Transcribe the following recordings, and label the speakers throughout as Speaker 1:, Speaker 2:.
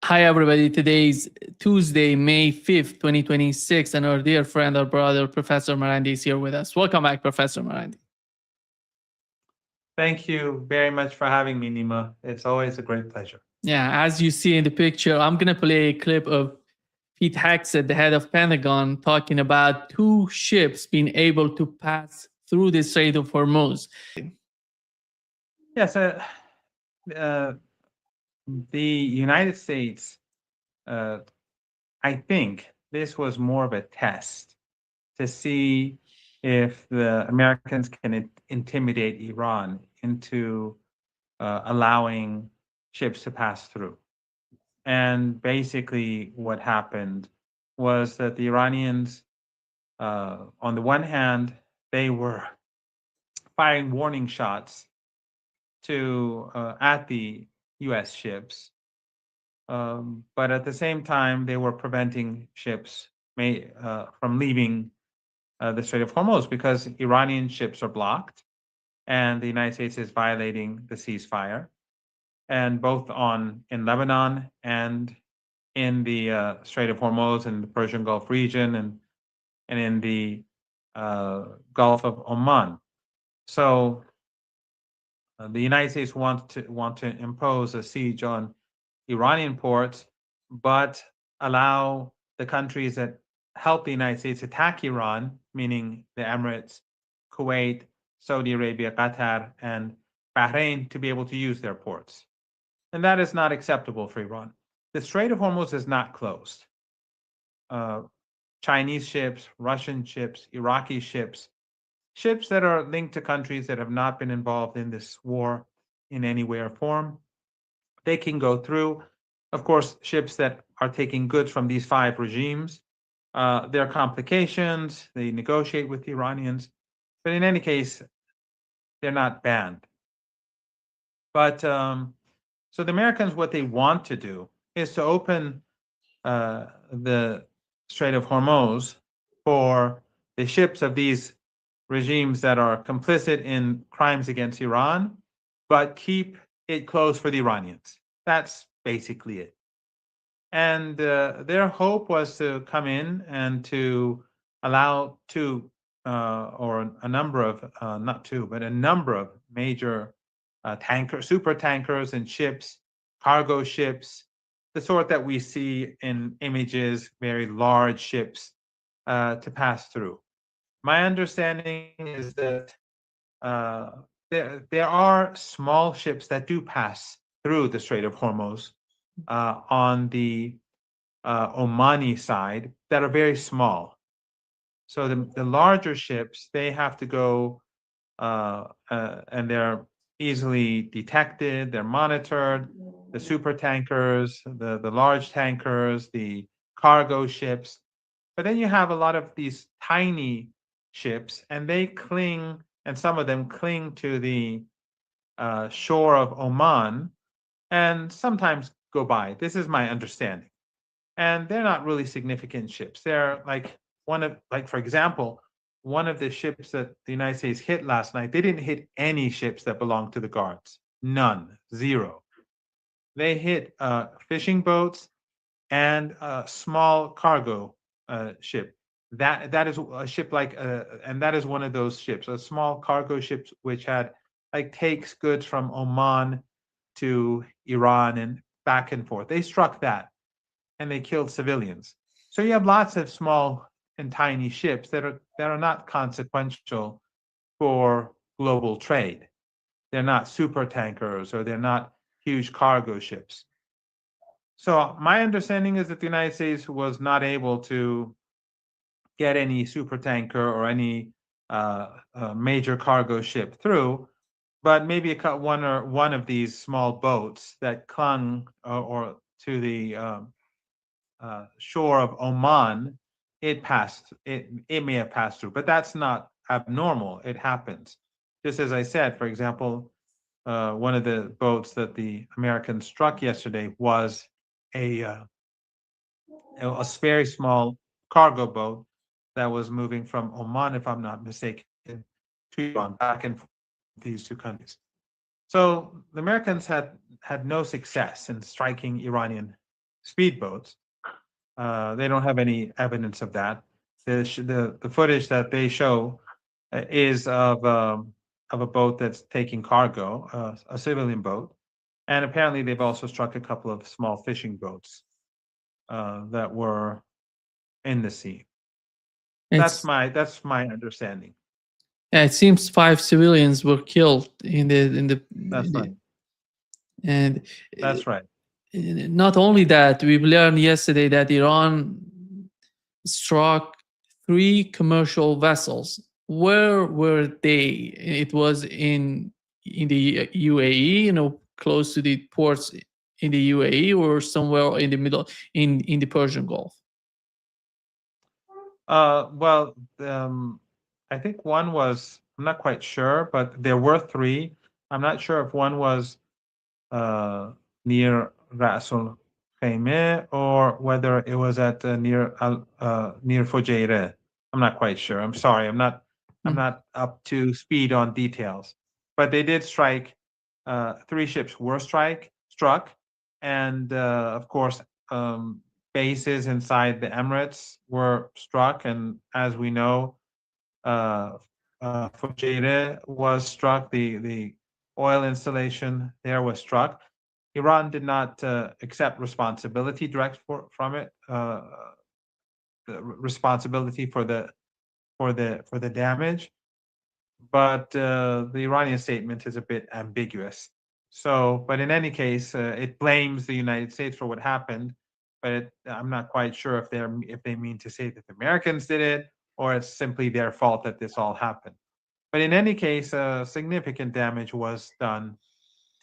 Speaker 1: Hi, everybody. Today's Tuesday, May 5th, 2026, and our dear friend, our brother, Professor Marandi is here with us. Welcome back, Professor Marandi.
Speaker 2: Thank you very much for having me, Nima. It's always a great pleasure.
Speaker 1: Yeah, as you see in the picture, I'm going to play a clip of Pete Hegseth, the head of Pentagon, talking about two ships being able to pass through the Strait of Hormuz.
Speaker 2: Yes, uh, the United States, uh, I think this was more of a test to see if the Americans can intimidate Iran into allowing ships to pass through. And basically, what happened was that the Iranians, on the one hand, they were firing warning shots to at the U.S. ships, but at the same time, they were preventing ships from leaving the Strait of Hormuz because Iranian ships are blocked, and the United States is violating the ceasefire, and both in Lebanon and in the Strait of Hormuz and the Persian Gulf region, and in the Gulf of Oman. So the United States want to impose a siege on Iranian ports, but allow the countries that help the United States attack Iran, meaning the Emirates, Kuwait, Saudi Arabia, Qatar, and Bahrain, to be able to use their ports. And that is not acceptable for Iran. The Strait of Hormuz is not closed. Chinese ships, Russian ships, Iraqi ships, ships that are linked to countries that have not been involved in this war in any way or form, they can go through. Of course, ships that are taking goods from these five regimes, there are complications. They negotiate with the Iranians, but in any case, they're not banned. But so the Americans, what they want to do is to open the Strait of Hormuz for the ships of these regimes that are complicit in crimes against Iran, but keep it closed for the Iranians. That's basically it. And their hope was to come in and to allow two or a number of, not two, but a number of major super tankers and ships, cargo ships, the sort that we see in images, very large ships to pass through. My understanding is that there are small ships that do pass through the Strait of Hormuz on the Omani side that are very small. So the larger ships, they have to go and they're easily detected, they're monitored. The super tankers, the large tankers, the cargo ships. But then you have a lot of these tiny ships, and they cling, and some of them cling to the shore of Oman and sometimes go by. This is my understanding. And they're not really significant ships. They're like, for example, one of the ships that the United States hit last night, they didn't hit any ships that belonged to the guards. None, zero. They hit fishing boats and a small cargo ship. That is a ship and that is one of those ships, a small cargo ship which takes goods from Oman to Iran and back and forth. They struck that, and they killed civilians. So you have lots of small and tiny ships that are not consequential for global trade. They're not super tankers, or they're not huge cargo ships. So my understanding is that the United States was not able to get any super tanker or any major cargo ship through, but maybe one of these small boats that clung or to the shore of Oman, it may have passed through, but that's not abnormal. It happens. Just as I said, for example, one of the boats that the Americans struck yesterday was a very small cargo boat that was moving from Oman, if I'm not mistaken, to Iran, back and forth these two countries. So the Americans had no success in striking Iranian speedboats. They don't have any evidence of that. The footage that they show is of a boat that's taking cargo, a civilian boat, and apparently they've also struck a couple of small fishing boats that were in the sea.
Speaker 1: It's
Speaker 2: That's my understanding.
Speaker 1: yeah, it seems 5 civilians were killed
Speaker 2: That's right.
Speaker 1: and
Speaker 2: That's right.
Speaker 1: not only that, we've learned yesterday that Iran struck 3 commercial vessels. Where were they? It was in the UAE, close to the ports in the UAE, or somewhere in the middle in the Persian Gulf.
Speaker 2: Well, I think one was, I'm not quite sure, but there were three. I'm not sure if one was near Rasul Khaimeh or whether it was at near Fujairah. I'm not quite sure. I'm sorry. I'm
Speaker 1: Mm.
Speaker 2: not up to speed on details. But they did strike. Three ships were struck, and of course, bases inside the Emirates were struck. And as we know, uh, Fujairah was struck. The oil installation there was struck. Iran did not accept responsibility from it, responsibility for the damage. But the Iranian statement is a bit ambiguous. So, but in any case, it blames the United States for what happened. But I'm not quite sure if they mean to say that the Americans did it or it's simply their fault that this all happened. But in any case, significant damage was done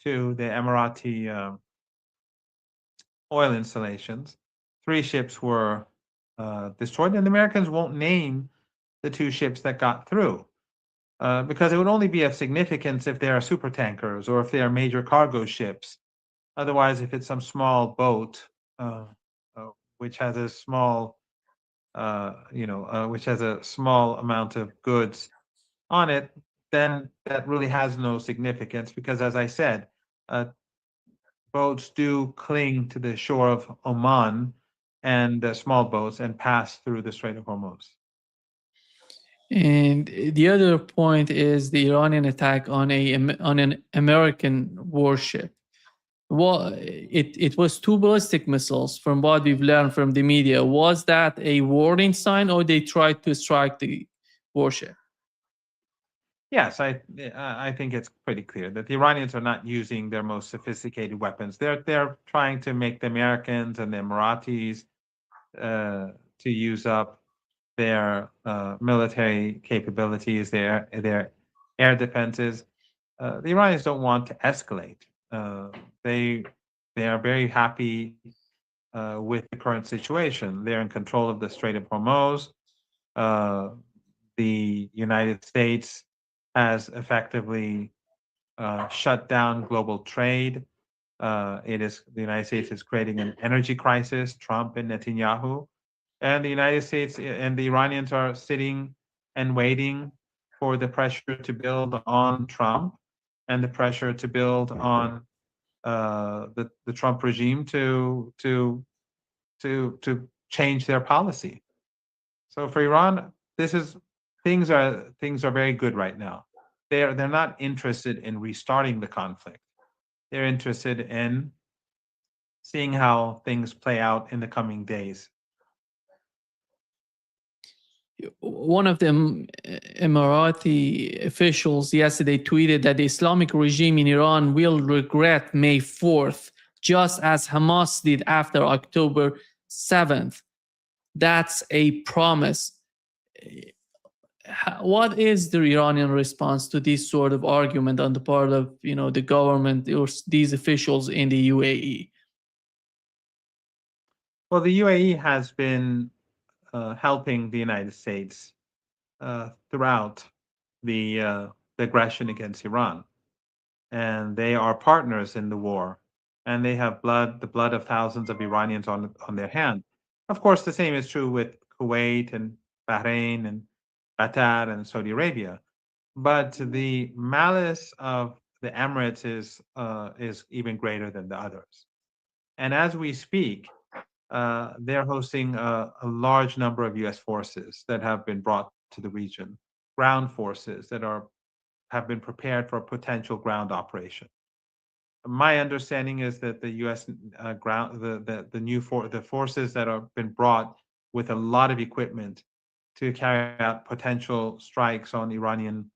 Speaker 2: to the Emirati oil installations. 3 ships were destroyed, and the Americans won't name the 2 ships that got through because it would only be of significance if they are super tankers or if they are major cargo ships. Otherwise, if it's some small boat which has a small, which has a small amount of goods on it, then that really has no significance because, as I said, boats do cling to the shore of Oman and small boats and pass through the Strait of Hormuz.
Speaker 1: And the other point is the Iranian attack on an American warship. Well, it was 2 ballistic missiles, from what we've learned from the media. Was that a warning sign, or they tried to strike the warship?
Speaker 2: Yes, I think it's pretty clear that the Iranians are not using their most sophisticated weapons. They're trying to make the Americans and the Emiratis to use up their military capabilities, their air defenses. The Iranians don't want to escalate. They are very happy with the current situation. They're in control of the Strait of Hormuz. The United States has effectively shut down global trade. The United States is creating an energy crisis. Trump and Netanyahu, and the United States and the Iranians are sitting and waiting for the pressure to build on Trump and the pressure to build on the Trump regime to change their policy. So for Iran, this is things are very good right now. They're not interested in restarting the conflict. They're interested in seeing how things play out in the coming days.
Speaker 1: One of the Emirati officials yesterday tweeted that the Islamic regime in Iran will regret May 4th, just as Hamas did after October 7th. That's a promise. What is the Iranian response to this sort of argument on the part of the government or these officials in the UAE?
Speaker 2: Well, the UAE has been helping the United States throughout the aggression against Iran, and they are partners in the war, and they have the blood of thousands of Iranians on their hand. Of course, the same is true with Kuwait and Bahrain and Qatar and Saudi Arabia, but the malice of the Emirates is even greater than the others. And as we speak, they're hosting a large number of U.S. forces that have been brought to the region, ground forces that have been prepared for a potential ground operation. My understanding is that the U.S. Ground the forces that have been brought with a lot of equipment to carry out potential strikes on Iranian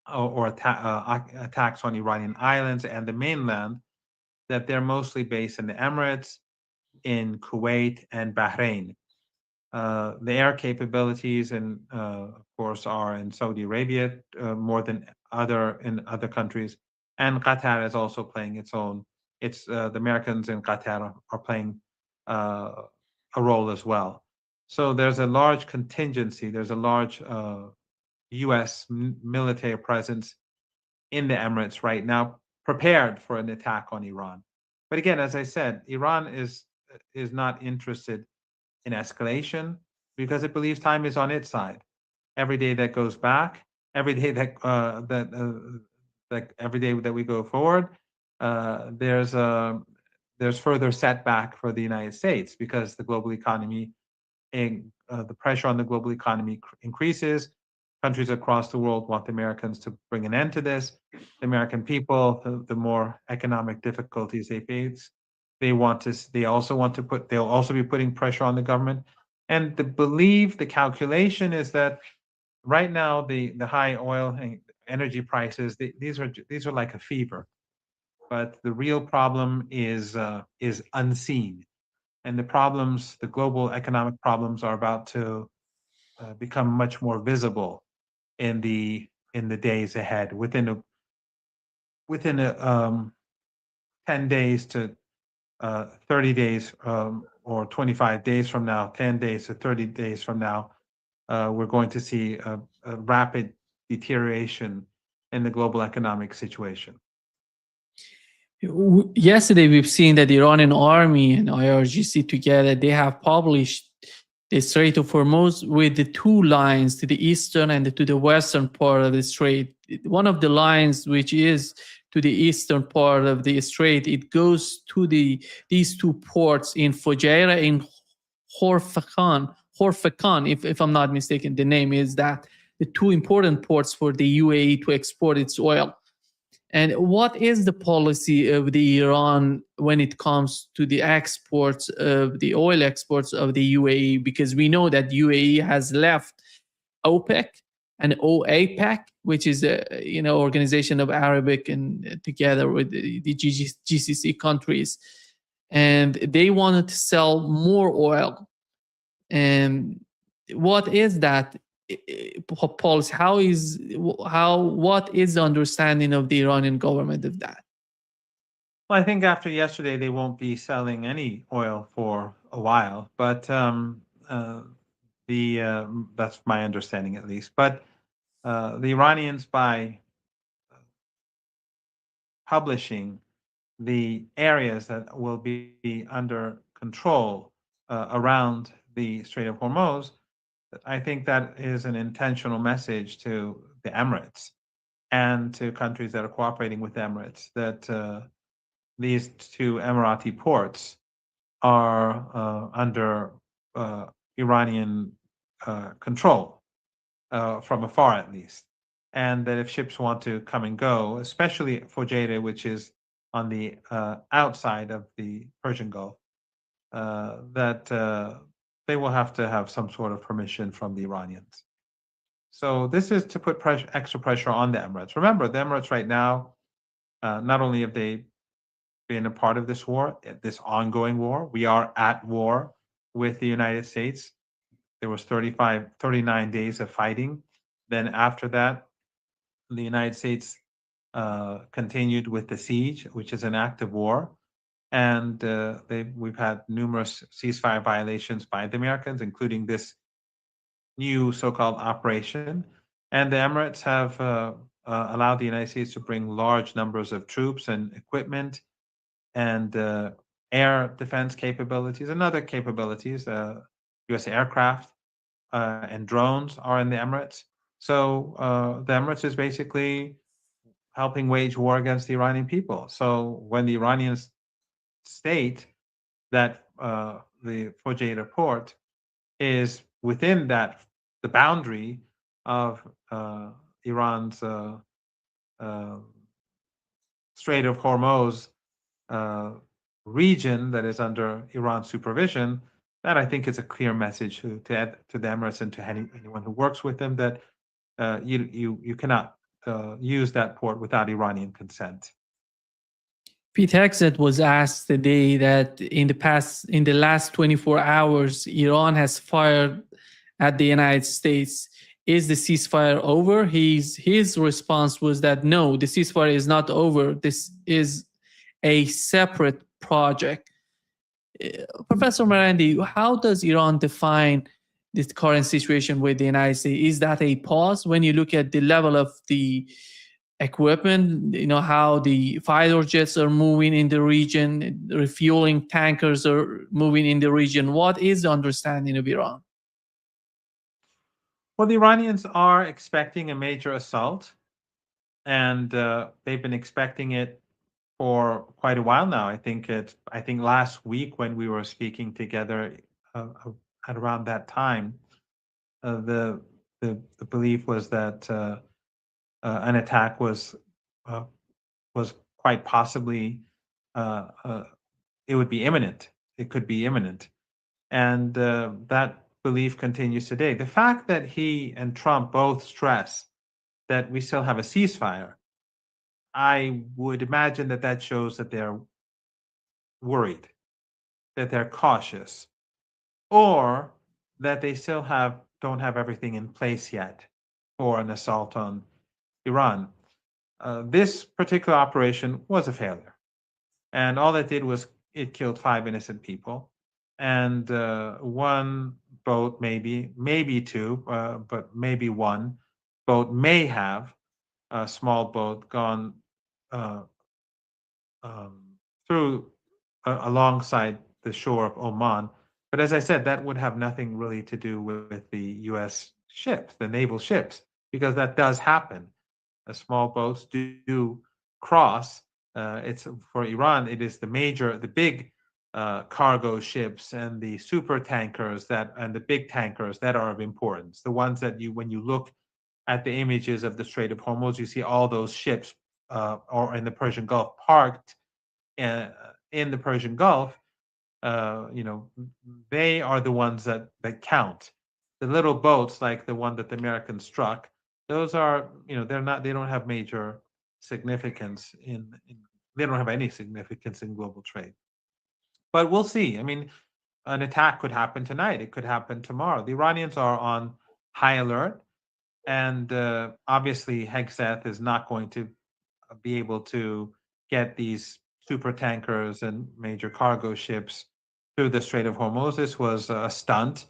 Speaker 2: attacks on Iranian islands and the mainland, that they're mostly based in the Emirates, in Kuwait, and Bahrain. The air capabilities, and of course, are in Saudi Arabia more than in other countries, and Qatar is also playing its own. It's the Americans in Qatar are playing a role as well. So there's a large contingency. There's a large U.S. military presence in the Emirates right now, prepared for an attack on Iran. But again, as I said, Iran is not interested in escalation because it believes time is on its side. Every day that goes back, every day that every day that we go forward, there's further setback for the United States because the global economy, the pressure on the global economy increases. Countries across the world want the Americans to bring an end to this. The American people, the more economic difficulties they face, they'll also be putting pressure on the government. And the calculation is that right now the high oil and energy prices, these are like a fever, but the real problem is unseen, and the global economic problems, are about to become much more visible in the days ahead. Within a 10 days to 30 days, or 25 days from now, 10 days to 30 days from now, we're going to see a rapid deterioration in the global economic situation.
Speaker 1: Yesterday, we've seen that the Iranian army and IRGC together, they have published the Strait of Hormuz with the two lines, to the eastern and to the western part of the strait. One of the lines, which is to the eastern part of the strait, it goes to these two ports in Fujairah and Horfakan, if I'm not mistaken, the name is that, the two important ports for the UAE to export its oil. And what is the policy of the Iran when it comes to the exports of the oil exports of the UAE? Because we know that UAE has left OPEC and OAPEC, which is a organization of Arabic and together with the GCC countries, and they wanted to sell more oil. And what is that policy? What is the understanding of the Iranian government of that?
Speaker 2: Well, I think after yesterday, they won't be selling any oil for a while, but that's my understanding at least. But the Iranians, by publishing the areas that will be under control around the Strait of Hormuz, I think that is an intentional message to the Emirates and to countries that are cooperating with the Emirates, that these two Emirati ports are under Iranian control, from afar at least. And that if ships want to come and go, especially Fujairah, which is on the outside of the Persian Gulf, that they will have to have some sort of permission from the Iranians. So this is to put extra pressure on the Emirates. Remember, the Emirates right now, not only have they been a part of this war, this ongoing war, we are at war with the United States. There was 39 days of fighting. Then after that, the United States continued with the siege, which is an act of war. And we've had numerous ceasefire violations by the Americans, including this new so-called operation. And the Emirates have allowed the United States to bring large numbers of troops and equipment and air defense capabilities and other capabilities. U.S. aircraft and drones are in the Emirates. So the Emirates is basically helping wage war against the Iranian people. So when the Iranians state that the Fujairah port is within the boundary of Iran's uh, Strait of Hormuz uh, region that is under Iran's supervision, that I think is a clear message to the Emirates and to anyone who works with them that you cannot use that port without Iranian consent.
Speaker 1: Pete Hegseth was asked today that in the last 24 hours, Iran has fired at the United States. Is the ceasefire over? His response was that no, the ceasefire is not over. This is a separate project. Professor Marandi, how does Iran define this current situation with the United States? Is that a pause when you look at the level of the equipment, how the fighter jets are moving in the region, refueling tankers are moving in the region? What is the understanding of Iran?
Speaker 2: Well, the Iranians are expecting a major assault, and they've been expecting it for quite a while now. I think last week when we were speaking together at around that time, the belief was that an attack was quite possibly it would be imminent. It could be imminent, and that belief continues today. The fact that he and Trump both stress that we still have a ceasefire, I would imagine that shows that they're worried, that they're cautious, or that they still don't have everything in place yet for an assault on Iran. This particular operation was a failure, and all it did was it killed 5 innocent people, and one boat, maybe two, but maybe one boat may have a small boat gone uh, um, through alongside the shore of Oman. But as I said, that would have nothing really to do with the U.S. ships, the naval ships, because that does happen. Small boats do cross. It's for Iran. It is the big cargo ships and the super tankers and the big tankers that are of importance. The ones that when you look at the images of the Strait of Hormuz, you see all those ships or in the Persian Gulf parked in the Persian Gulf. They are the ones that count. The little boats like the one that the Americans struck, those are, they don't have major significance they don't have any significance in global trade. But we'll see. I mean, an attack could happen tonight. It could happen tomorrow. The Iranians are on high alert, and obviously Hegseth is not going to be able to get these super tankers and major cargo ships through the Strait of Hormuz. This was a stunt,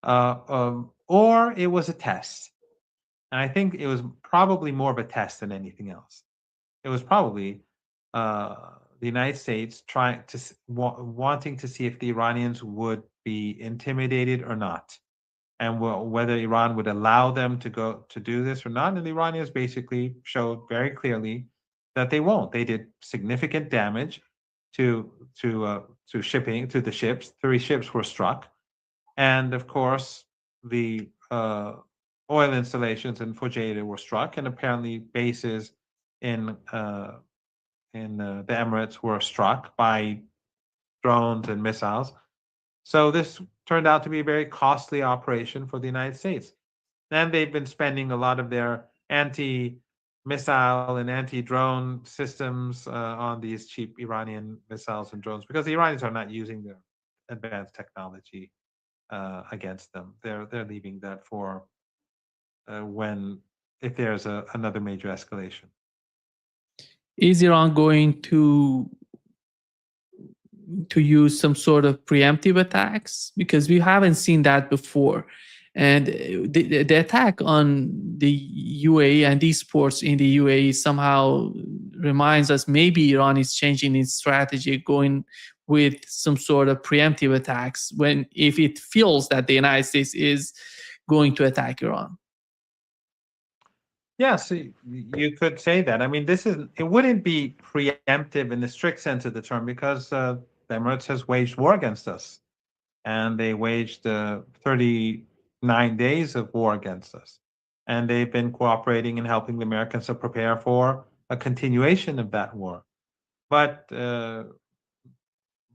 Speaker 2: or it was a test. And I think it was probably more of a test than anything else. It was probably the United States wanting to see if the Iranians would be intimidated or not, and whether Iran would allow them to do this or not. And the Iranians basically showed very clearly that they won't. They did significant damage to shipping, to the ships. 3 ships were struck, and of course the oil installations in Fujairah were struck, and apparently bases in the Emirates were struck by drones and missiles. So this turned out to be a very costly operation for the United States. And they've been spending a lot of their anti-missile and anti-drone systems on these cheap Iranian missiles and drones, because the Iranians are not using their advanced technology against them. They're leaving that for if there's another major escalation.
Speaker 1: Is Iran going to use some sort of preemptive attacks? Because we haven't seen that before. And the attack on the UAE and these ports in the UAE somehow reminds us maybe Iran is changing its strategy, going with some sort of preemptive attacks if it feels that the United States is going to attack Iran.
Speaker 2: Yes, you could say that. I mean, it wouldn't be preemptive in the strict sense of the term, because the Emirates has waged war against us. and they waged 39 days of war against us. And they've been cooperating and helping the Americans to prepare for a continuation of that war. But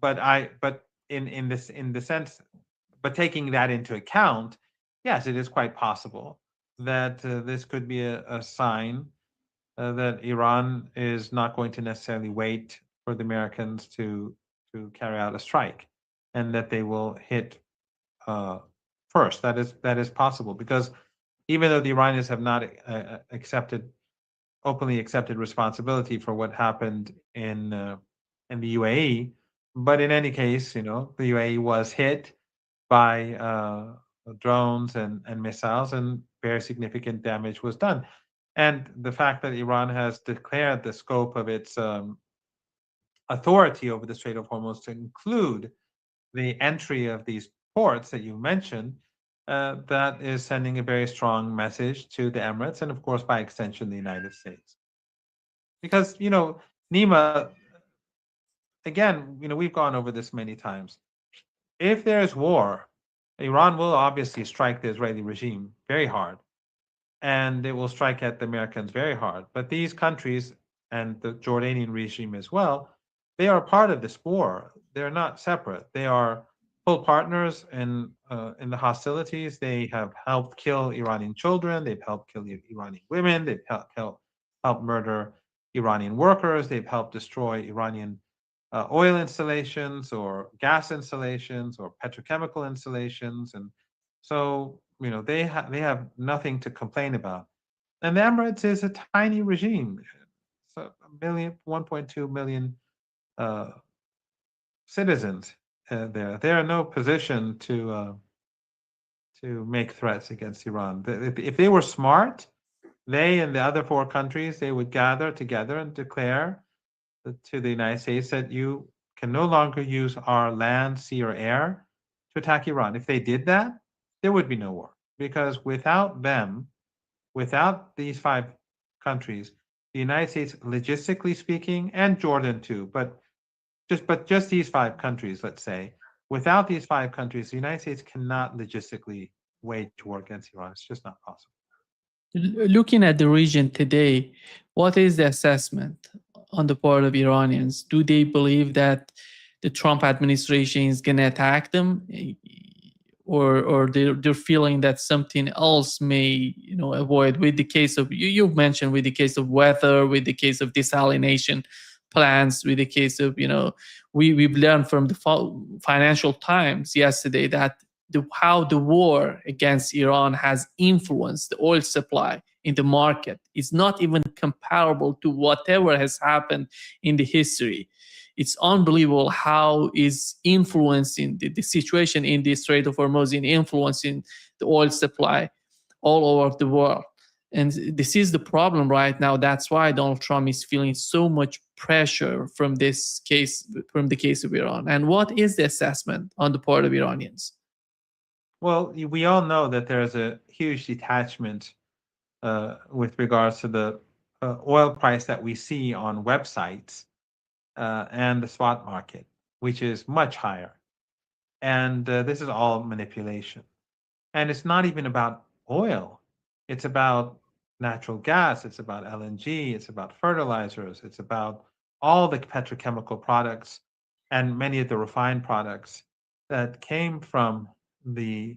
Speaker 2: but in the sense, but taking that into account, yes, it is quite possible that this could be a sign that Iran is not going to necessarily wait for the Americans to carry out a strike, and that they will hit uh, first. That is possible, because even though the Iranians have not accepted openly accepted responsibility for what happened in the UAE, but in any case, the UAE was hit by drones and missiles, and very significant damage was done. And the fact that Iran has declared the scope of its authority over the Strait of Hormuz to include the entry of these ports that you mentioned, that is sending a very strong message to the Emirates, and of course, by extension, the United States. Because, Nima, again, we've gone over this many times. If there's war, Iran will obviously strike the Israeli regime very hard, and it will strike at the Americans very hard. But these countries, and the Jordanian regime as well, they are part of this war. They're not separate. They are full partners in the hostilities. They have helped kill Iranian children. They've helped kill Iranian women. They've helped murder Iranian workers. They've helped destroy Iranian oil installations or gas installations or petrochemical installations, and so they have nothing to complain about. And the Emirates is a tiny regime, so 1.2 million uh, citizens there. They are in no position to make threats against Iran. If they were smart, they and the other four countries, they would gather together and declare to the United States that you can no longer use our land, sea, or air to attack Iran. If they did that, there would be no war, because without them, without these five countries, the United States, logistically speaking, and Jordan too, but just these five countries, let's say, without these five countries, the United States cannot logistically wage war against Iran. It's just not possible.
Speaker 1: Looking at the region today, what is the assessment on the part of Iranians? Do they believe that the Trump administration is going to attack them, or they're feeling that something else may avoid? With the case of you've mentioned, with the case of weather, with the case of desalination plants, with the case of we've learned from the Financial Times yesterday that how the war against Iran has influenced the oil supply in the market is not even comparable to whatever has happened in the history. It's unbelievable how is influencing the situation in the Strait of Hormuz, in influencing the oil supply all over the world. And this is the problem right now. That's why Donald Trump is feeling so much pressure from the case of Iran. And what is the assessment on the part of Iranians?
Speaker 2: Well, we all know that there's a huge detachment with regards to the oil price that we see on websites and the spot market, which is much higher. And this is all manipulation. And it's not even about oil. It's about natural gas. It's about LNG. It's about fertilizers. It's about all the petrochemical products and many of the refined products that came from the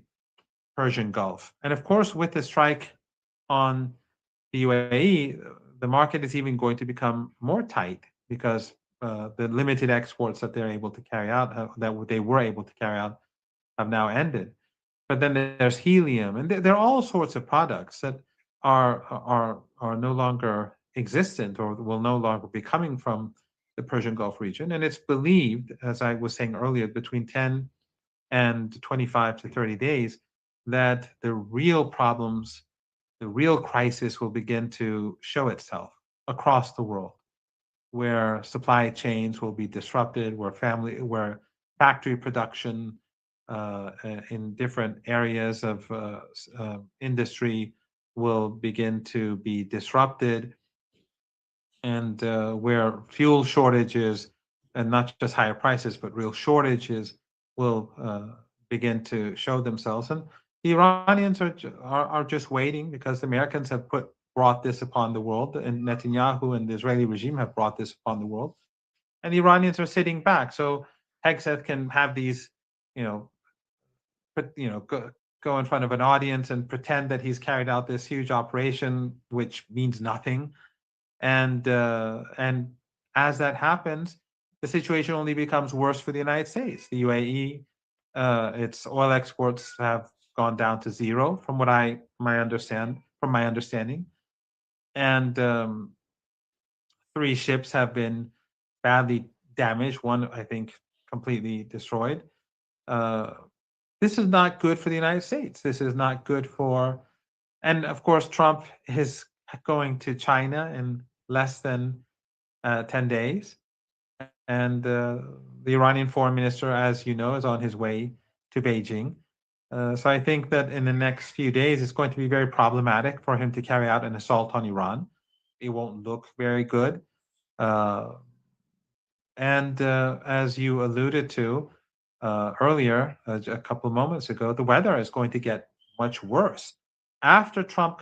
Speaker 2: Persian Gulf. And of course, with the strike on the UAE, the market is even going to become more tight, because the limited exports that they're able to carry out, that they were able to carry out, have now ended. But then there's helium, and there are all sorts of products that are no longer existent, or will no longer be coming from the Persian Gulf region. And it's believed, as I was saying earlier, between 10 and 25 to 30 days, that the real problems, the real crisis will begin to show itself across the world, where supply chains will be disrupted, where factory production in different areas of industry will begin to be disrupted, and where fuel shortages, and not just higher prices, but real shortages, will begin to show themselves. And the Iranians are just waiting because the Americans have brought this upon the world, and Netanyahu and the Israeli regime have brought this upon the world, and the Iranians are sitting back. So Hegseth can have these, you know, go in front of an audience and pretend that he's carried out this huge operation, which means nothing. And as that happens, the situation only becomes worse for the United States. The UAE, its oil exports have gone down to zero, from my understanding, and 3 ships have been badly damaged. One, I think, completely destroyed. Uh, this is not good for the United States. This is not good for, and of course, Trump is going to China in less than 10 days. And the Iranian foreign minister, as you know, is on his way to Beijing. So I think that in the next few days, it's going to be very problematic for him to carry out an assault on Iran. It won't look very good. Uh, and as you alluded to earlier, a couple of moments ago, the weather is going to get much worse. After Trump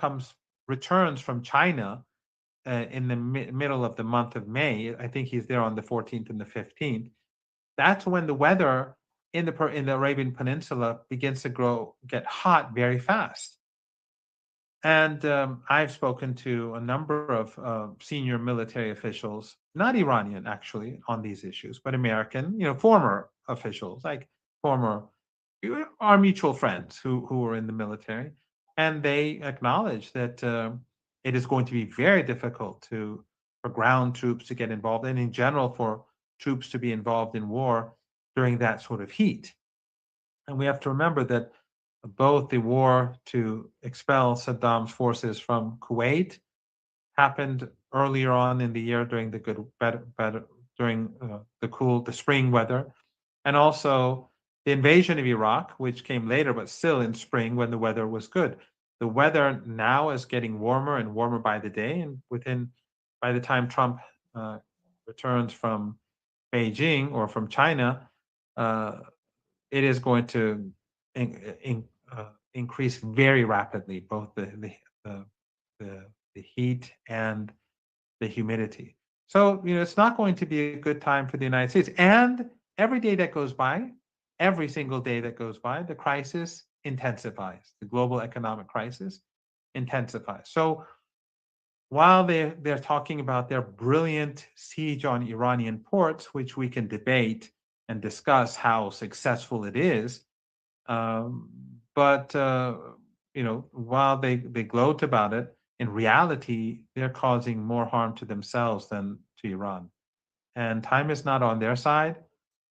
Speaker 2: returns from China in the middle of the month of May, I think he's there on the 14th and the 15th. That's when the weather in the Arabian Peninsula begins to get hot very fast. And I've spoken to a number of senior military officials, not Iranian actually, on these issues, but American, former officials, like former our mutual friends who were in the military, and they acknowledge that it is going to be very difficult for ground troops to get involved, and in general for troops to be involved in war during that sort of heat. And we have to remember that both the war to expel Saddam's forces from Kuwait happened earlier on in the year during during the spring weather, and also the invasion of Iraq, which came later, but still in spring when the weather was good. The weather now is getting warmer and warmer by the day, and by the time Trump returns from Beijing or from China, it is going to increase very rapidly, both the heat and the humidity. So, it's not going to be a good time for the United States. And every day that goes by, every single day that goes by, the crisis intensifies. The global economic crisis intensifies. So while they're talking about their brilliant siege on Iranian ports, which we can debate and discuss how successful it is, but while they gloat about it, in reality, they're causing more harm to themselves than to Iran. And time is not on their side,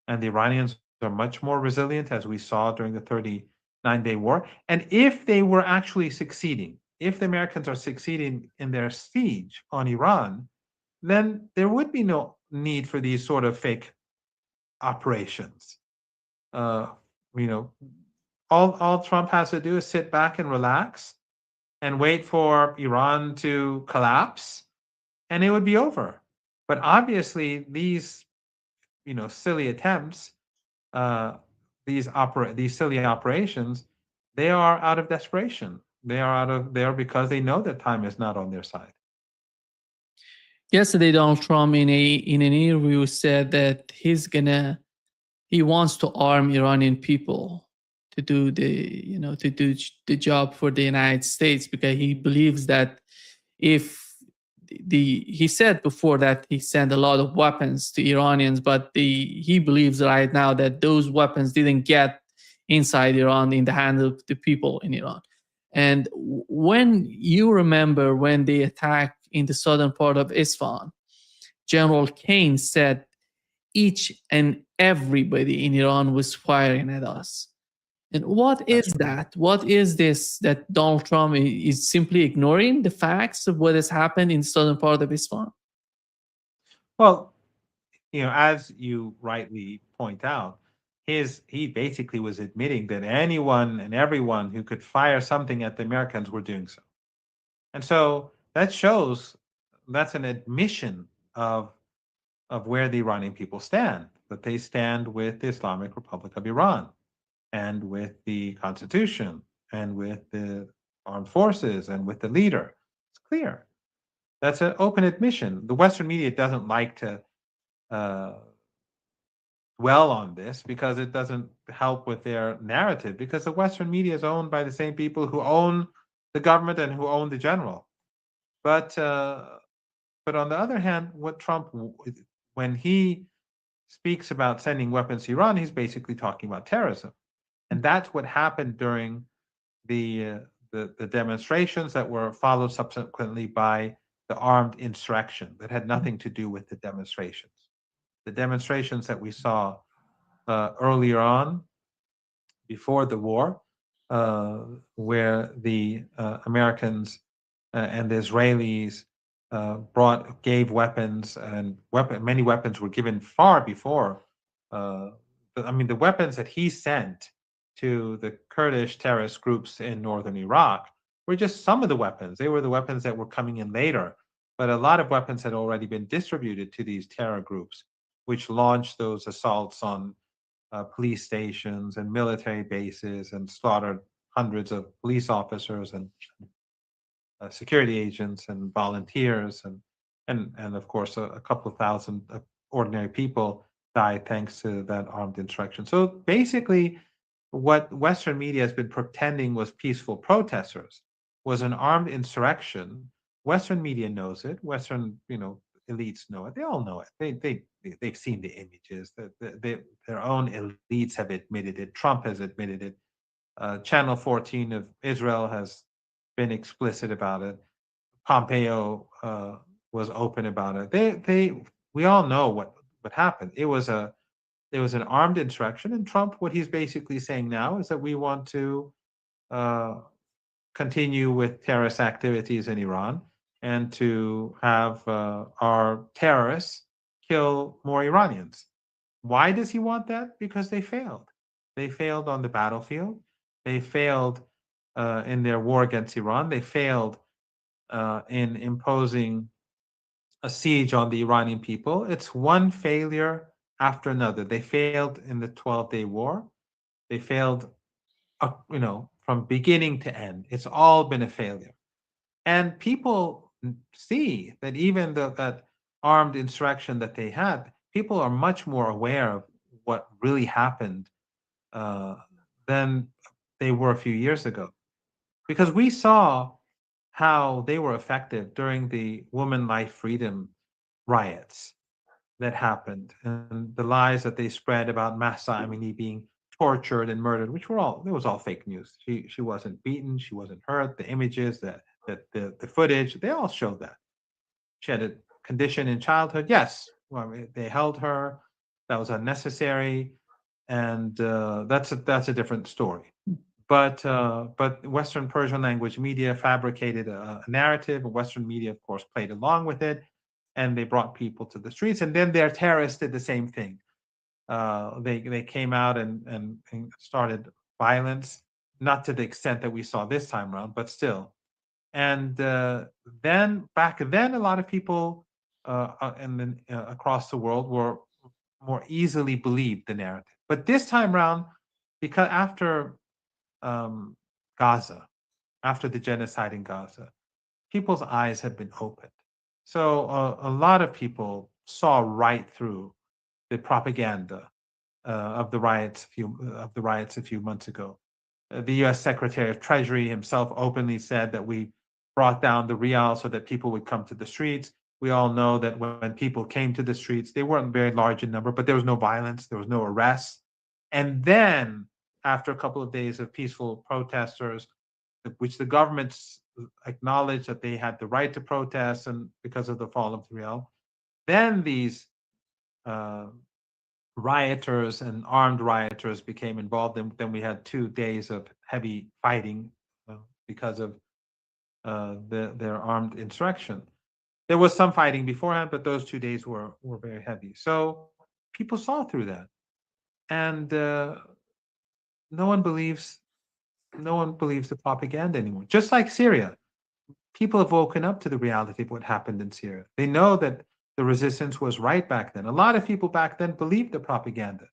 Speaker 2: and the Iranians are much more resilient, as we saw during the 39-day war. And if they were actually succeeding, if the Americans are succeeding in their siege on Iran, then there would be no need for these sort of fake operations. All Trump has to do is sit back and relax and wait for Iran to collapse, and it would be over. But obviously, these silly attempts, these silly operations, they are out of desperation. They are out of there because they know that time is not on their side.
Speaker 1: Yesterday, Donald Trump in an interview said that he wants to arm Iranian people to do the job for the United States, because he believes that he said before that he sent a lot of weapons to Iranians, but he believes right now that those weapons didn't get inside Iran in the hands of the people in Iran. And when you remember when they attacked in the southern part of Isfahan, General Kane said each and everybody in Iran was firing at us. And what is that? What is this that Donald Trump is simply ignoring the facts of what has happened in the southern part of Isfahan?
Speaker 2: Well, as you rightly point out, he basically was admitting that anyone and everyone who could fire something at the Americans were doing so. And so that's an admission of where the Iranian people stand, that they stand with the Islamic Republic of Iran. and with the Constitution and with the armed forces and with the leader. It's clear. That's an open admission. The Western media doesn't like to uh, dwell on this because it doesn't help with their narrative, because the Western media is owned by the same people who own the government and who own the general. But but on the other hand, what when he speaks about sending weapons to Iran, he's basically talking about terrorism, and that's what happened during the the demonstrations that were followed subsequently by the armed insurrection that had nothing to do with the demonstrations. The demonstrations that we saw earlier on, before the war, uh, where the Americans and the Israelis gave weapons, and many weapons were given far before. Uh, I mean, the weapons that he sent to the Kurdish terrorist groups in northern Iraq were just some of the weapons. They were the weapons that were coming in later, but a lot of weapons had already been distributed to these terror groups, which launched those assaults on police stations and military bases and slaughtered hundreds of police officers and security agents and volunteers, and of course a couple of thousand ordinary people died thanks to that armed insurrection. So basically, what Western media has been pretending was peaceful protesters was an armed insurrection. Western media knows it. Western, elites know it. They all know it. They've seen the images. Their own elites have admitted it. Trump has admitted it. Channel 14 of Israel has been explicit about it. Pompeo was open about it. We all know what happened. It was an armed insurrection, and Trump, what he's basically saying now is that we want to uh, continue with terrorist activities in Iran and to have our terrorists kill more Iranians. Why does he want that? Because they failed. They failed on the battlefield. They failed in their war against Iran. They failed in imposing a siege on the Iranian people. It's one failure after another. They failed in the 12-day war. They failed, from beginning to end. It's all been a failure. And people see that even that armed insurrection that they had, people are much more aware of what really happened uh, than they were a few years ago. Because we saw how they were effective during the Woman Life Freedom riots that happened, and the lies that they spread about Mahsa Amini being tortured and murdered, which it was all fake news. She wasn't beaten, she wasn't hurt. The images, the footage, they all showed that. She had a condition in childhood. Yes, well, they held her. That was unnecessary, and that's a different story. But Western Persian language media fabricated a narrative, and Western media, of course, played along with it, and they brought people to the streets. And then their terrorists did the same thing. They came out and started violence, not to the extent that we saw this time around, but still. And then back then, a lot of people across the world were more easily believed the narrative. But this time around, because after um, Gaza, after the genocide in Gaza, people's eyes have been opened. So a lot of people saw right through the propaganda of the riots a few months ago. The U.S. Secretary of Treasury himself openly said that we brought down the rial so that people would come to the streets. We all know that when people came to the streets, they weren't very large in number, but there was no violence, there was no arrests. And then, after a couple of days of peaceful protesters, which the governments acknowledged that they had the right to protest, and because of the fall of the rial, then these uh, rioters and armed rioters became involved. And then we had 2 days of heavy fighting because of their armed insurrection. There was some fighting beforehand, but those 2 days were very heavy. So people saw through that, and no one believes the propaganda anymore. Just like Syria, people have woken up to the reality of what happened in Syria. They know that the resistance was right back then. A lot of people back then believed the propaganda,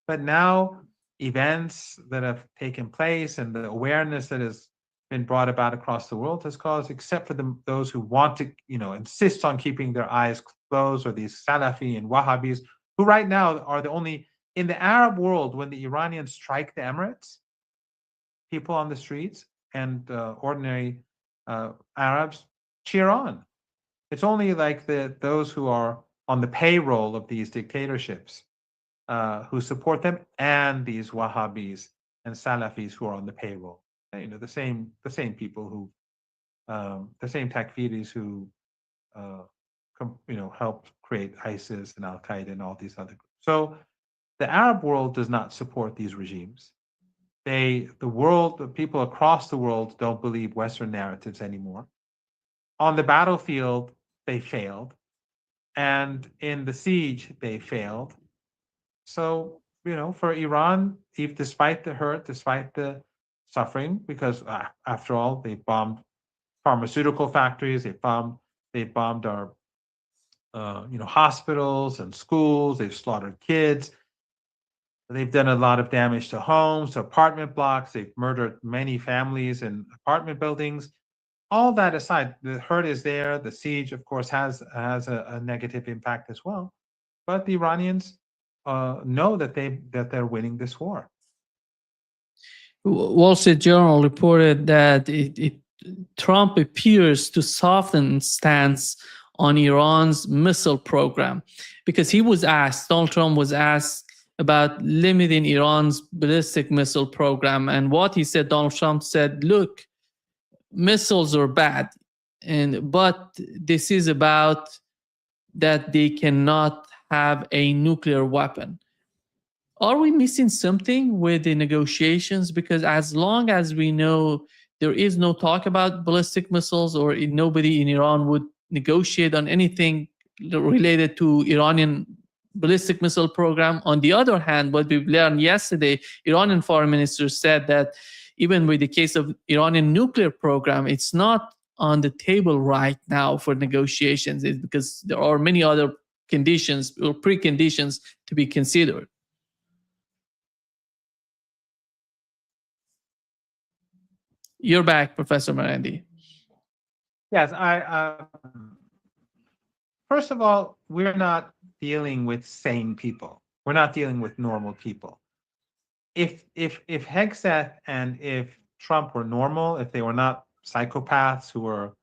Speaker 2: but now events that have taken place and the awareness that has been brought about across the world has caused, except for those who want to, insist on keeping their eyes closed, or these Salafi and Wahhabis, who right now are the only, in the Arab world, when the Iranians strike the Emirates, people on the streets and ordinary Arabs cheer on. It's only like those who are on the payroll of these dictatorships who support them, and these Wahhabis and Salafis who are on the payroll. The same people who, the same Takfiris who, helped create ISIS and Al Qaeda and all these other groups. So the Arab world does not support these regimes. The people across the world don't believe Western narratives anymore. On the battlefield, they failed, and in the siege, they failed. So, for Iran, if despite the hurt, despite the suffering, because after all, they bombed pharmaceutical factories, they bombed our, hospitals and schools, they've slaughtered kids, they've done a lot of damage to homes, to apartment blocks, they've murdered many families in apartment buildings. All that aside, the hurt is there. The siege, of course, has a negative impact as well. But the Iranians know that they're winning this war.
Speaker 1: Wall Street Journal reported that Trump appears to soften stance on Iran's missile program, because Donald Trump was asked about limiting Iran's ballistic missile program, and what he said, Donald Trump said, "Look, missiles are bad, but this is about that they cannot have a nuclear weapon." Are we missing something with the negotiations? Because as long as we know there is no talk about ballistic missiles, or nobody in Iran would negotiate on anything related to Iranian ballistic missile program. On the other hand, what we learned yesterday, Iranian foreign minister said that even with the case of Iranian nuclear program, it's not on the table right now for negotiations, because there are many other conditions or preconditions to be considered. You're back, Professor Marandi.
Speaker 2: Yes, first of all, we're not dealing with sane people. We're not dealing with normal people. If Hegseth and if Trump were normal, if they were not psychopaths who were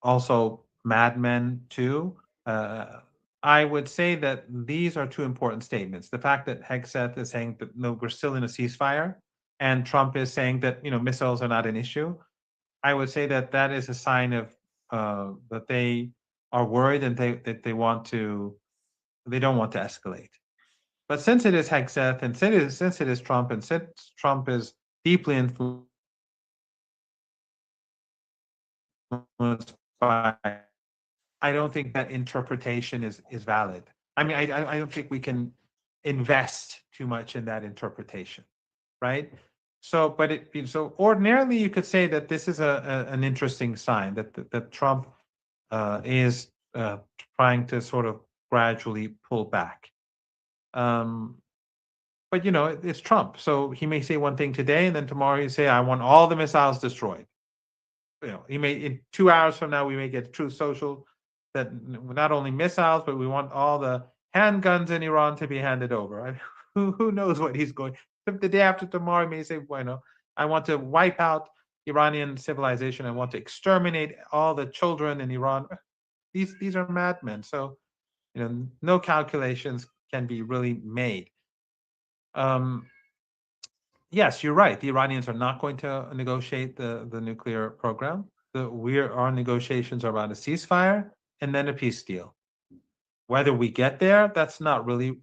Speaker 2: also madmen too, I would say that these are two important statements. The fact that Hegseth is saying that no, we're still in a ceasefire, and Trump is saying that missiles are not an issue. I would say that is a sign of that they are worried, and they don't want to escalate. But since it is Hegseth, and since it is Trump, and since Trump is deeply influenced by, I don't think that interpretation is valid. I mean, I don't think we can invest too much in that interpretation, right? So, so ordinarily you could say that this is an interesting sign that Trump is trying to sort of gradually pull back. But it's Trump, so he may say one thing today, and then tomorrow he say, "I want all the missiles destroyed." He may, in 2 hours from now, we may get Truth Social that not only missiles, but we want all the handguns in Iran to be handed over. Who knows what he's going? The day after tomorrow, he may say, "Bueno, I want to wipe out Iranian civilization. I want to exterminate all the children in Iran." These are madmen. So, no calculations can be really made. Yes, you're right. The Iranians are not going to negotiate the nuclear program. Our negotiations are about a ceasefire and then a peace deal. Whether we get there, that's not really,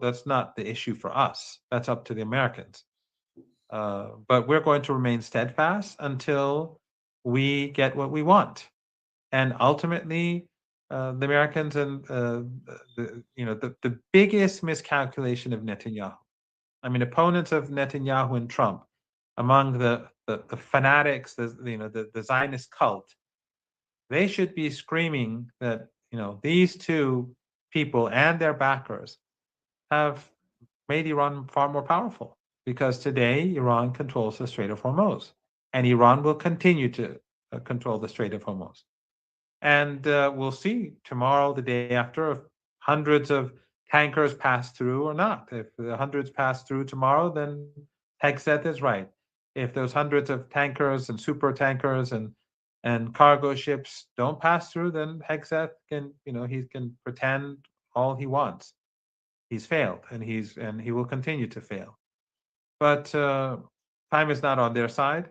Speaker 2: that's not the issue for us. That's up to the Americans. But we're going to remain steadfast until we get what we want. And ultimately, the Americans and the biggest miscalculation of Netanyahu. I mean, opponents of Netanyahu and Trump, among the fanatics, the Zionist cult, they should be screaming that these two people and their backers have made Iran far more powerful because today Iran controls the Strait of Hormuz, and Iran will continue to control the Strait of Hormuz. And we'll see tomorrow, the day after, if hundreds of tankers pass through or not. If the hundreds pass through tomorrow, then Hegseth is right. If those hundreds of tankers and super tankers and cargo ships don't pass through, then Hegseth can, he can pretend all he wants. He's failed, and he will continue to fail. But time is not on their side.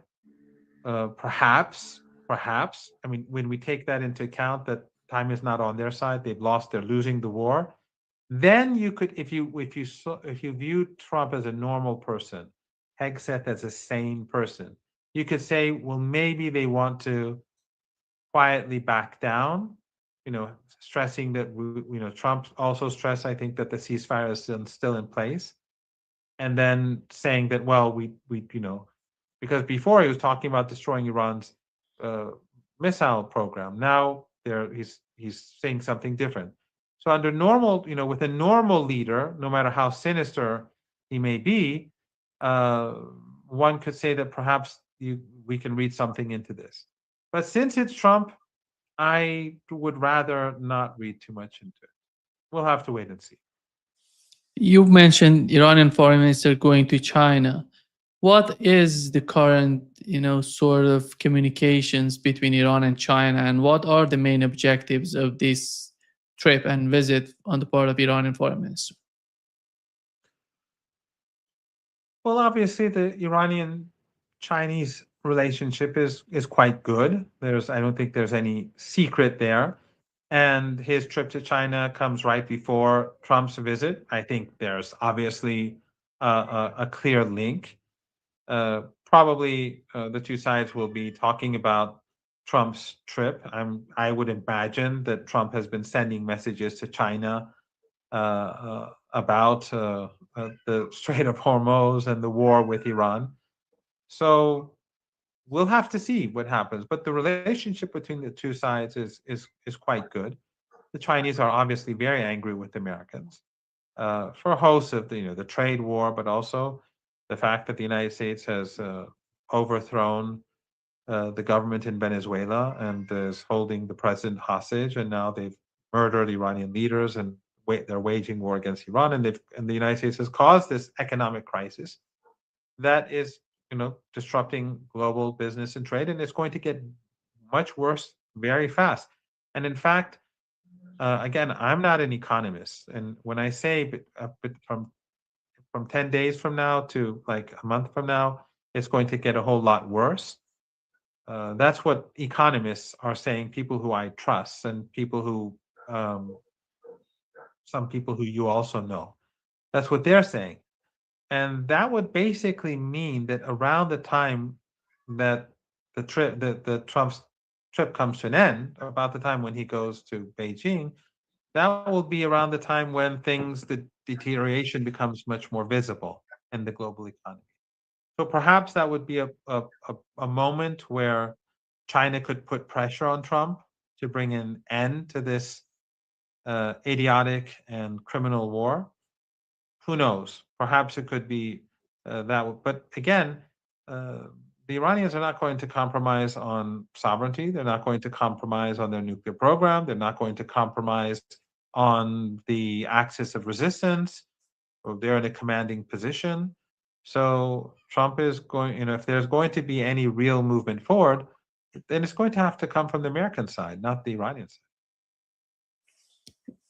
Speaker 2: Perhaps, I mean, when we take that into account, that time is not on their side, they've lost, they're losing the war. Then you could, if you view Trump as a normal person, Hegseth as a sane person, you could say, well, maybe they want to quietly back down. Stressing that Trump also stressed, I think, that the ceasefire is still in place, and then saying that, well, we because before he was talking about destroying Iran's uh, missile program. Now he's saying something different. So under normal, with a normal leader, no matter how sinister he may be, uh, one could say that perhaps we can read something into this. But since it's Trump, I would rather not read too much into it. We'll have to wait and see.
Speaker 1: You mentioned Iranian foreign minister going to China. What is the current, sort of communications between Iran and China, and what are the main objectives of this trip and visit on the part of Iranian foreign minister?
Speaker 2: Well, obviously, the Iranian Chinese relationship is quite good. I don't think there's any secret there. And his trip to China comes right before Trump's visit. I think there's obviously a clear link. Probably the two sides will be talking about Trump's trip. I would imagine that Trump has been sending messages to China about the Strait of Hormuz and the war with Iran. So we'll have to see what happens. But the relationship between the two sides is quite good. The Chinese are obviously very angry with the Americans for a host of the trade war, but also the fact that the United States has overthrown the government in Venezuela and is holding the president hostage, and now they've murdered Iranian leaders, and they're waging war against Iran, and the United States has caused this economic crisis that is disrupting global business and trade, and it's going to get much worse very fast. And in fact, again, I'm not an economist, and when I say from 10 days from now to like a month from now, it's going to get a whole lot worse. That's what economists are saying, people who I trust, and um, some people who you also know. That's what they're saying. And that would basically mean that around the time that the Trump's trip comes to an end, about the time when he goes to Beijing, that will be around the time when the deterioration becomes much more visible in the global economy. So perhaps that would be a moment where China could put pressure on Trump to bring an end to this idiotic and criminal war. Who knows? Perhaps it could be that. But again, uh, the Iranians are not going to compromise on sovereignty. They're not going to compromise on their nuclear program. They're not going to compromise on the axis of resistance. Or they're in a commanding position. So Trump is going, if there's going to be any real movement forward, then it's going to have to come from the American side, not the Iranian side.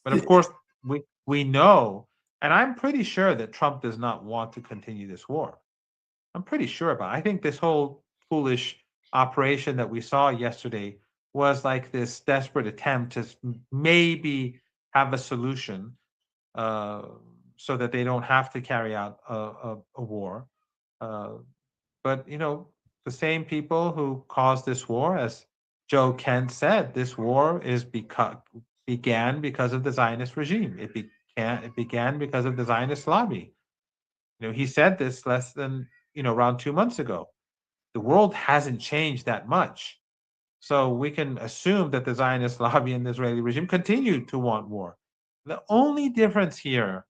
Speaker 2: But of course, we know, and I'm pretty sure that Trump does not want to continue this war. I'm pretty sure about it. I think this whole foolish operation that we saw yesterday was like this desperate attempt to maybe have a solution uh, so that they don't have to carry out a war. Uh, but the same people who caused this war, as Joe Kent said, this war began because of the Zionist regime. It began because of the Zionist lobby. He said this less than around 2 months ago. The world hasn't changed that much, so we can assume that the Zionist lobby and the Israeli regime continue to want war. The only difference here,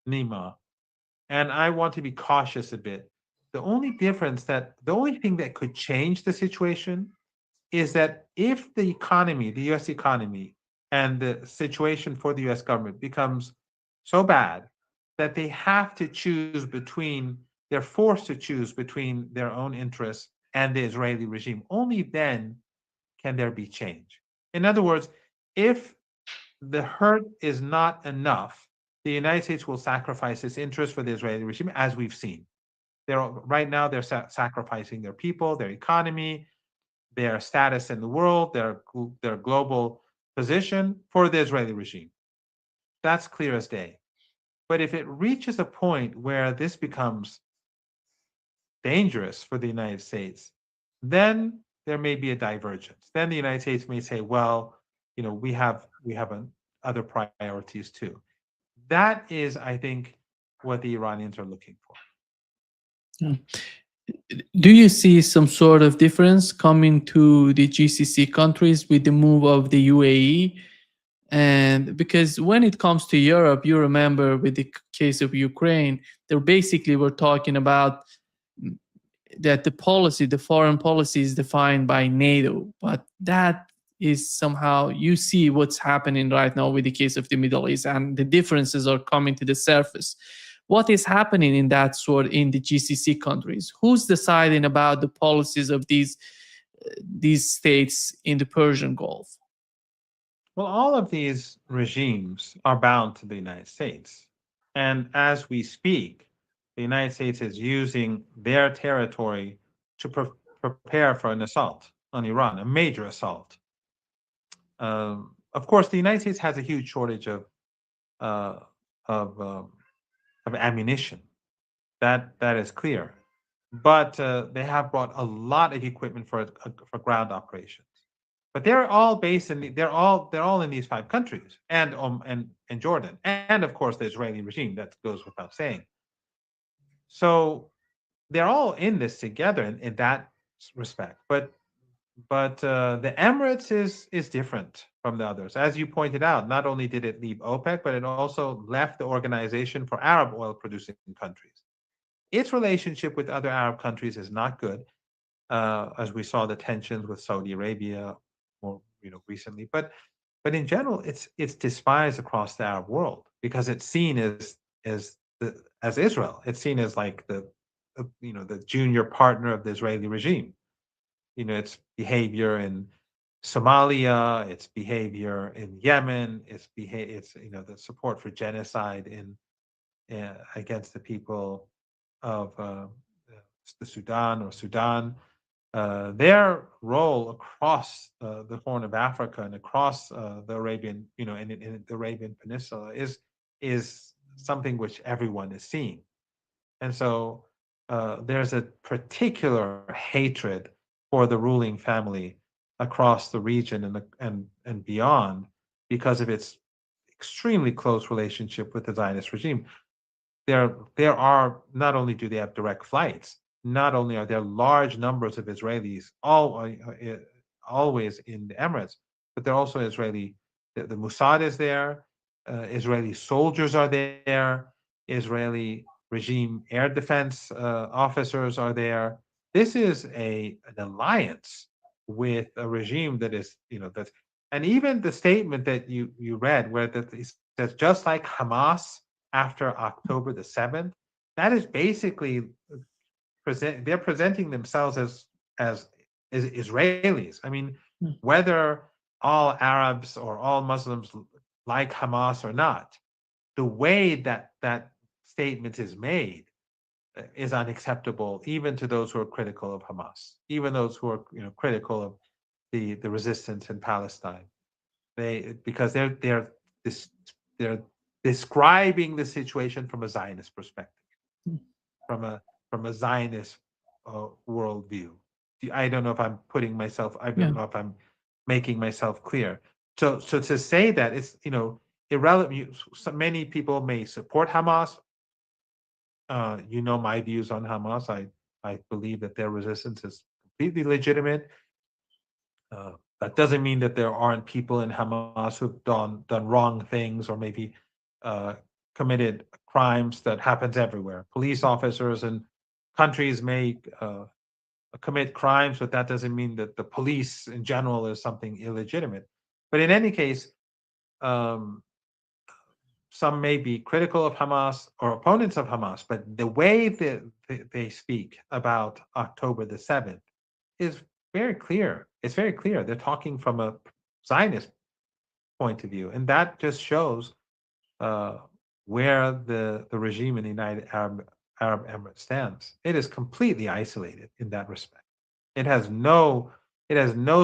Speaker 2: Nima, And I want to be cautious a bit. The only thing that could change the situation is that if the economy, the US economy, and the situation for the US government becomes so bad that they have to choose between, they're forced to choose between their own interests and the Israeli regime, only then can there be change. In other words, if the hurt is not enough, the United States will sacrifice its interest for the Israeli regime, as we've seen. Right now they're sacrificing their people, their economy, their status in the world, their global position for the Israeli regime. That's clear as day. But if it reaches a point where this becomes dangerous for the United States, then there may be a divergence. Then the United States may say, well, we have other priorities too. That is, I think, what the Iranians are looking for.
Speaker 1: Mm. Do you see some sort of difference coming to the GCC countries with the move of the UAE? And because when it comes to Europe, you remember with the case of Ukraine, they basically were talking about that the policy, the foreign policy is defined by NATO, but that is somehow, you see what's happening right now with the case of the Middle East, and the differences are coming to the surface. What is happening in that sort in the GCC countries? Who's deciding about the policies of these states in the Persian Gulf?
Speaker 2: Well, all of these regimes are bound to the United States. And as we speak, the United States is using their territory to prepare for an assault on Iran, a major assault. Of course, the United States has a huge shortage uh, of, um, of ammunition. That is clear. But they have brought a lot of equipment for ground operations. But they're all in these five countries, and Jordan, and of course the Israeli regime. That goes without saying. So they're all in this together in that respect. But the Emirates is different from the others, as you pointed out. Not only did it leave OPEC, but it also left the Organization for Arab Oil Producing Countries. Its relationship with other Arab countries is not good, as we saw the tensions with Saudi Arabia more recently. But in general, it's despised across the Arab world because it's seen as Israel. It's seen as like the junior partner of the Israeli regime. Its behavior in Somalia, its behavior in Yemen, it's the support for genocide against the people of the Sudan. Their role across the Horn of Africa and across the Arabian, in the Arabian Peninsula is something which everyone is seeing, and so there's a particular hatred for the ruling family across the region and beyond because of its extremely close relationship with the Zionist regime. There are, not only do they have direct flights, not only are there large numbers of Israelis always in the Emirates, but there are also the Mossad is there, Israeli soldiers are there, Israeli regime air defense officers are there. This is an alliance with a regime that is, that, and even the statement that you read, where that he says, just like Hamas after October the 7th, that is basically they're presenting themselves as Israelis. I mean,
Speaker 1: Mm.
Speaker 2: whether all Arabs or all Muslims like Hamas or not, the way that statement is made is unacceptable, even to those who are critical of Hamas, even those who are critical of the resistance in Palestine. Because this, they're describing the situation from a Zionist perspective,
Speaker 1: Mm.
Speaker 2: from a Zionist worldview. I don't know if I'm putting myself. I
Speaker 1: Yeah.
Speaker 2: don't know if I'm making myself clear. So to say that it's irrelevant. So many people may support Hamas. My views on Hamas. I believe that their resistance is completely legitimate. That doesn't mean that there aren't people in Hamas who've done wrong things or maybe committed crimes that happens everywhere. Police officers and countries may commit crimes, but that doesn't mean that the police in general is something illegitimate. But in any case, um, some may be critical of Hamas or opponents of Hamas, but the way that they speak about October the 7th is very clear. It's very clear. They're talking from a Zionist point of view. And that just shows where the regime in the United Arab Emirates stands. It is completely isolated in that respect. It has no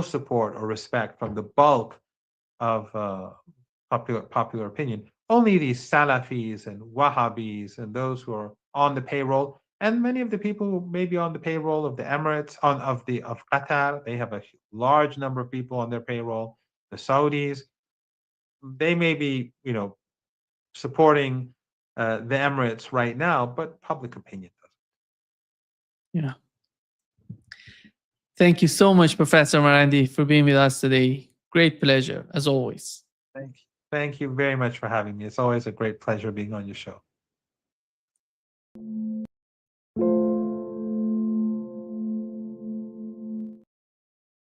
Speaker 2: support or respect from the bulk of popular opinion. Only these Salafis and Wahhabis and those who are on the payroll, and many of the people who may be on the payroll of the Emirates, of Qatar, they have a large number of people on their payroll. The Saudis, they may be, supporting the Emirates right now, but public opinion doesn't.
Speaker 1: Yeah. Thank you so much, Professor Marandi, for being with us today. Great pleasure, as always.
Speaker 2: Thank you. Thank you very much for having me. It's always a great pleasure being on your show.